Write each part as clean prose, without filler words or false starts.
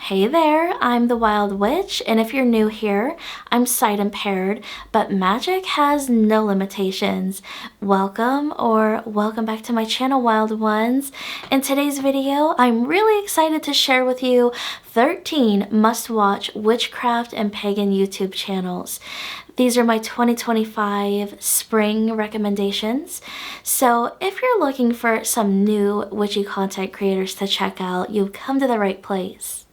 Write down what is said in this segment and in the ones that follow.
Hey there, I'm the Wild Witch, and if you're new here, I'm sight impaired, but magic has no limitations. Welcome back to my channel, Wild Ones. In today's video, I'm really excited to share with you 13 must-watch witchcraft and pagan YouTube channels. These are my 2025 spring recommendations. So if you're looking for some new witchy content creators to check out, you've come to the right place.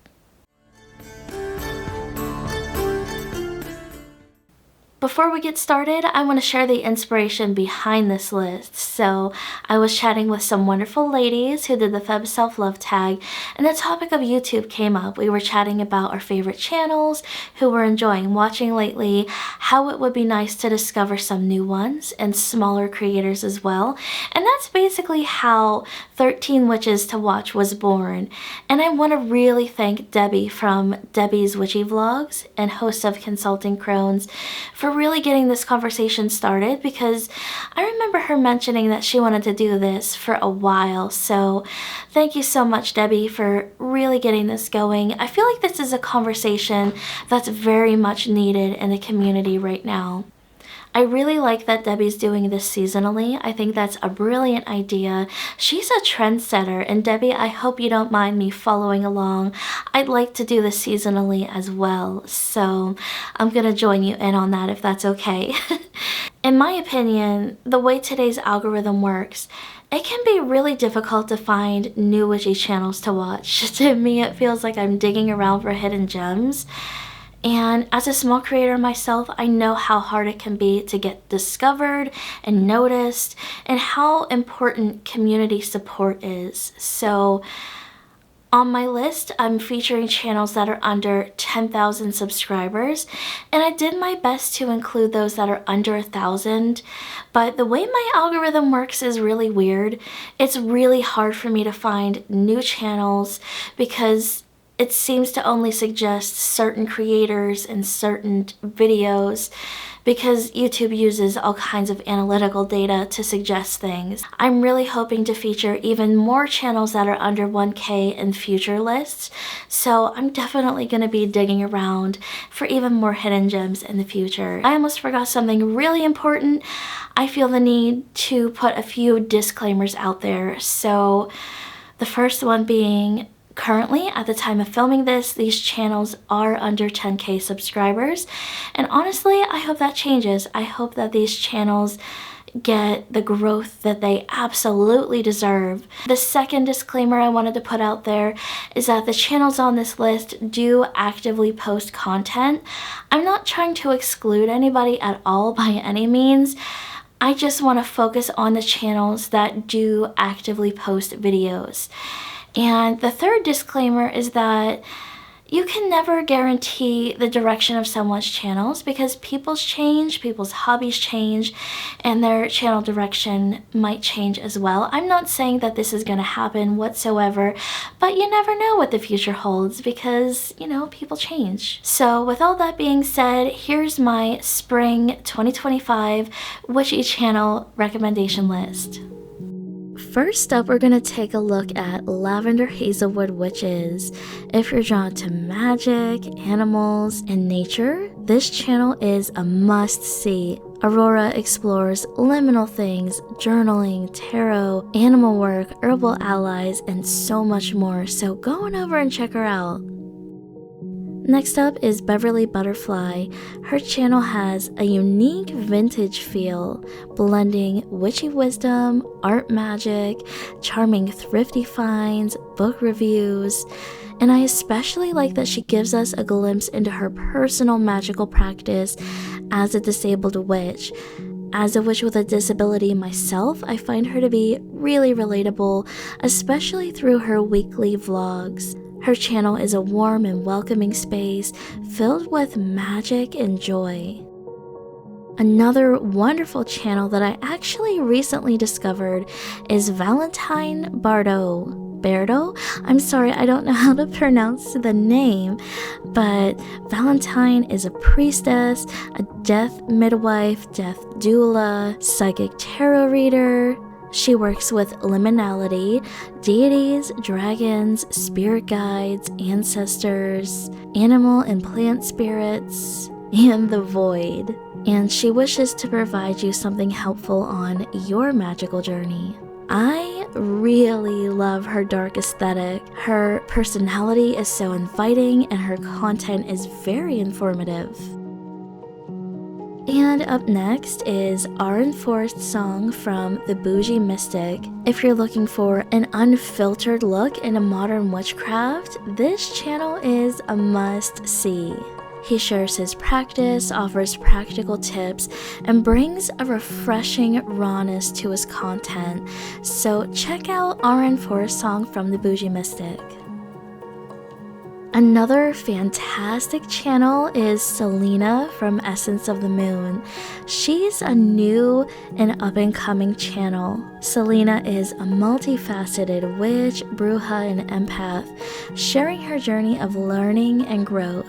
Before we get started, I want to share the inspiration behind this list. So I was chatting with some wonderful ladies who did the Feb Self-Love tag, and the topic of YouTube came up. We were chatting about our favorite channels, who we're enjoying watching lately, how it would be nice to discover some new ones, and smaller creators as well. And that's basically how 13 Witches to Watch was born. And I want to really thank Debbie from Debbie's Witchy Vlogs and host of Consulting Crones for really getting this conversation started, because I remember her mentioning that she wanted to do this for a while. So thank you so much, Debbie, for really getting this going. I feel like this is a conversation that's very much needed in the community right now. I really like that Debbie's doing this seasonally. I think that's a brilliant idea. She's a trendsetter, and Debbie, I hope you don't mind me following along. I'd like to do this seasonally as well, so I'm gonna join you in on that if that's okay. In my opinion, the way today's algorithm works, it can be really difficult to find new witchy channels to watch. To me, it feels like I'm digging around for hidden gems. And as a small creator myself, I know how hard it can be to get discovered and noticed, and how important community support is. So on my list, I'm featuring channels that are under 10,000 subscribers, and I did my best to include those that are under 1,000, but the way my algorithm works is really weird. It's really hard for me to find new channels because it seems to only suggest certain creators and certain videos, because YouTube uses all kinds of analytical data to suggest things. I'm really hoping to feature even more channels that are under 1K in future lists, so I'm definitely going to be digging around for even more hidden gems in the future. I almost forgot something really important. I feel the need to put a few disclaimers out there. So the first one being, currently, at the time of filming this, these channels are under 10K subscribers, and honestly, I hope that changes. I hope that these channels get the growth that they absolutely deserve. The second disclaimer I wanted to put out there is that the channels on this list do actively post content. I'm not trying to exclude anybody at all by any means. I just want to focus on the channels that do actively post videos. And the third disclaimer is that you can never guarantee the direction of someone's channels, because people's hobbies change, and their channel direction might change as well. I'm not saying that this is going to happen whatsoever, but you never know what the future holds, because, you know, people change. So with all that being said, here's my spring 2025 witchy channel recommendation list. First up, we're going to take a look at Lavender Hazelwood Witches. If you're drawn to magic, animals, and nature, this channel is a must-see. Aurora explores liminal things, journaling, tarot, animal work, herbal allies, and so much more, so go on over and check her out. Next up is Beverly Butterfly. Her channel has a unique vintage feel, blending witchy wisdom, art magic, charming thrifty finds, book reviews, and I especially like that she gives us a glimpse into her personal magical practice as a disabled witch. As a witch with a disability myself, I find her to be really relatable, especially through her weekly vlogs. Her channel is a warm and welcoming space filled with magic and joy. Another wonderful channel that I actually recently discovered is Valentine Bardo. I'm sorry, I don't know how to pronounce the name, but Valentine is a priestess, a death midwife, death doula, psychic tarot reader, She works with liminality, deities, dragons, spirit guides, ancestors, animal and plant spirits, and the void. And she wishes to provide you something helpful on your magical journey. I really love her dark aesthetic. Her personality is so inviting and her content is very informative. And up next is our enforced song from the Bougie Mystic. If you're looking for an unfiltered look into modern witchcraft, this channel is a must-see. He shares his practice, offers practical tips, and brings a refreshing rawness to his content. So check out our enforced song from the Bougie Mystic. Another fantastic channel is Selena from Essence of the Moon. She's a new and up-and-coming channel. Selena is a multifaceted witch, bruja, and empath, sharing her journey of learning and growth.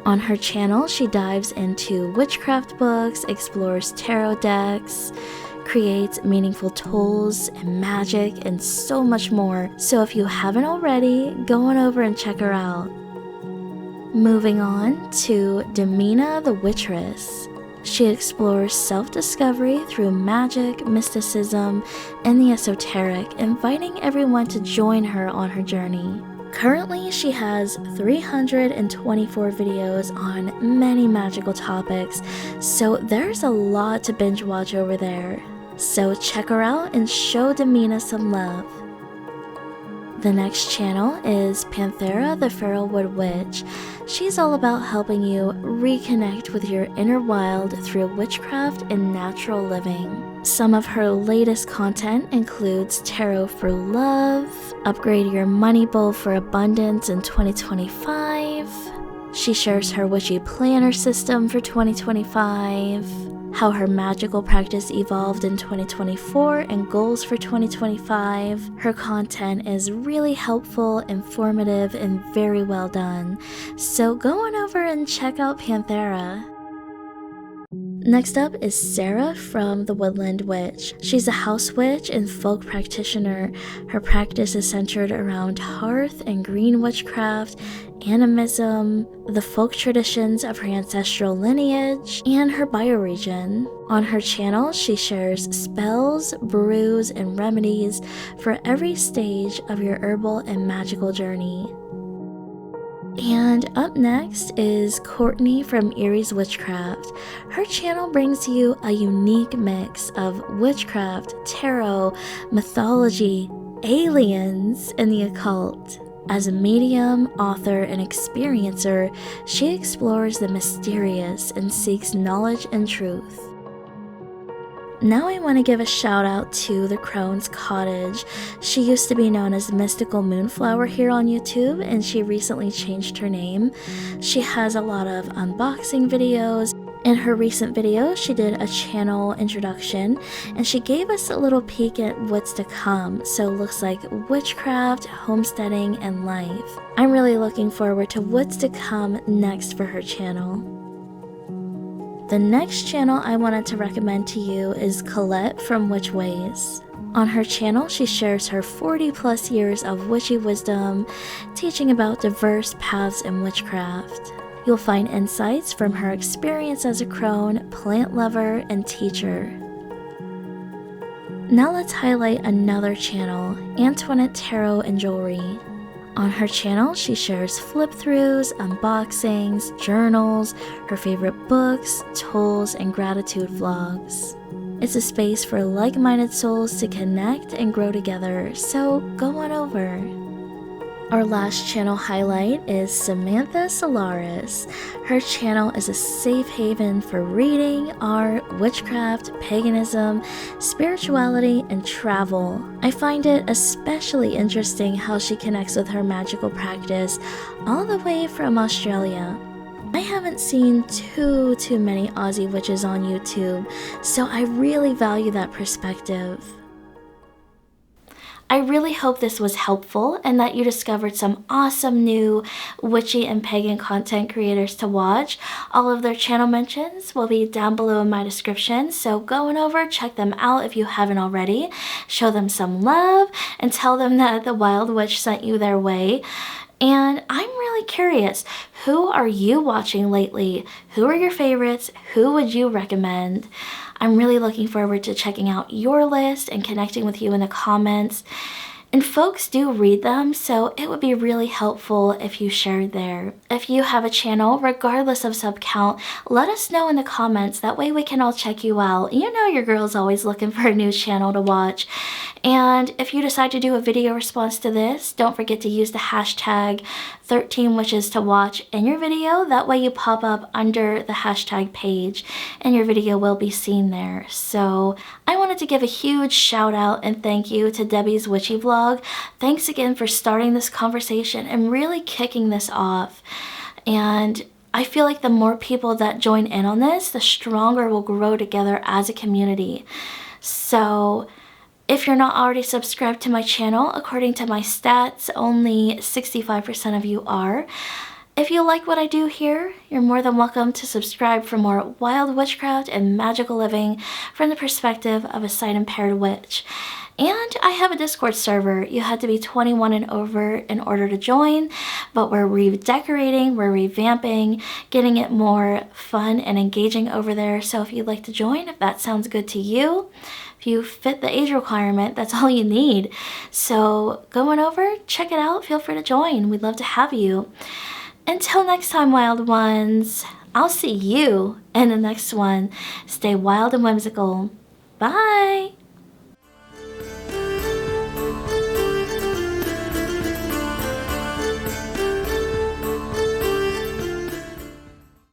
On her channel, she dives into witchcraft books, explores tarot decks, creates meaningful tools and magic, and so much more. So if you haven't already, go on over and check her out. Moving on to Demina the Witcheress. She explores self-discovery through magic, mysticism, and the esoteric, inviting everyone to join her on her journey. Currently, she has 324 videos on many magical topics, so there's a lot to binge watch over there. So check her out and show Demina some love. The next channel is Panthera the Feralwood Witch. She's all about helping you reconnect with your inner wild through witchcraft and natural living. Some of her latest content includes Tarot for Love, Upgrade Your Money Bowl for Abundance in 2025. She shares her witchy planner system for 2025. How her magical practice evolved in 2024 and goals for 2025. Her content is really helpful, informative, and very well done. So go on over and check out Panthera. Next up is Sarah from the Woodland Witch. She's a house witch and folk practitioner. Her practice is centered around hearth and green witchcraft, animism, the folk traditions of her ancestral lineage, and her bioregion. On her channel, she shares spells, brews, and remedies for every stage of your herbal and magical journey. And up next is Courtney from Erie's Witchcraft. Her channel brings you a unique mix of witchcraft, tarot, mythology, aliens, and the occult. As a medium, author, and experiencer, she explores the mysterious and seeks knowledge and truth. Now I want to give a shout out to the Crone's Cottage. She used to be known as Mystical Moonflower here on YouTube, and she recently changed her name. She has a lot of unboxing videos. In her recent video, she did a channel introduction, and she gave us a little peek at what's to come. So it looks like witchcraft, homesteading, and life. I'm really looking forward to what's to come next for her channel. The next channel I wanted to recommend to you is Colette from Witch Ways. On her channel, she shares her 40 plus years of witchy wisdom, teaching about diverse paths in witchcraft. You'll find insights from her experience as a crone, plant lover, and teacher. Now let's highlight another channel, Antoinette Tarot and Jewelry. On her channel, she shares flip-throughs, unboxings, journals, her favorite books, tools, and gratitude vlogs. It's a space for like-minded souls to connect and grow together, so go on over. Our last channel highlight is Samantha Solaris. Her channel is a safe haven for reading, art, witchcraft, paganism, spirituality, and travel. I find it especially interesting how she connects with her magical practice all the way from Australia. I haven't seen too many Aussie witches on YouTube, so I really value that perspective. I really hope this was helpful and that you discovered some awesome new witchy and pagan content creators to watch. All of their channel mentions will be down below in my description, so go on over, check them out if you haven't already. Show them some love and tell them that the Wild Witch sent you their way. And I'm really curious, who are you watching lately? Who are your favorites? Who would you recommend? I'm really looking forward to checking out your list and connecting with you in the comments. And folks do read them, so it would be really helpful if you shared there. If you have a channel, regardless of sub count, let us know in the comments. That way we can all check you out. You know your girl's always looking for a new channel to watch. And if you decide to do a video response to this, don't forget to use the hashtag 13wishes to watch in your video. That way you pop up under the hashtag page and your video will be seen there. So I wanted to give a huge shout out and thank you to Debbie's Witchy Vlog. Thanks again for starting this conversation and really kicking this off. And I feel like the more people that join in on this, the stronger we'll grow together as a community. So if you're not already subscribed to my channel, according to my stats, only 65% of you are. If you like what I do here, you're more than welcome to subscribe for more wild witchcraft and magical living from the perspective of a sight-impaired witch. And I have a Discord server. You had to be 21 and over in order to join, but we're redecorating, we're revamping, getting it more fun and engaging over there. So if you'd like to join, if that sounds good to you, if you fit the age requirement, that's all you need. So go on over, check it out, feel free to join. We'd love to have you. Until next time, wild ones, I'll see you in the next one. Stay wild and whimsical. Bye!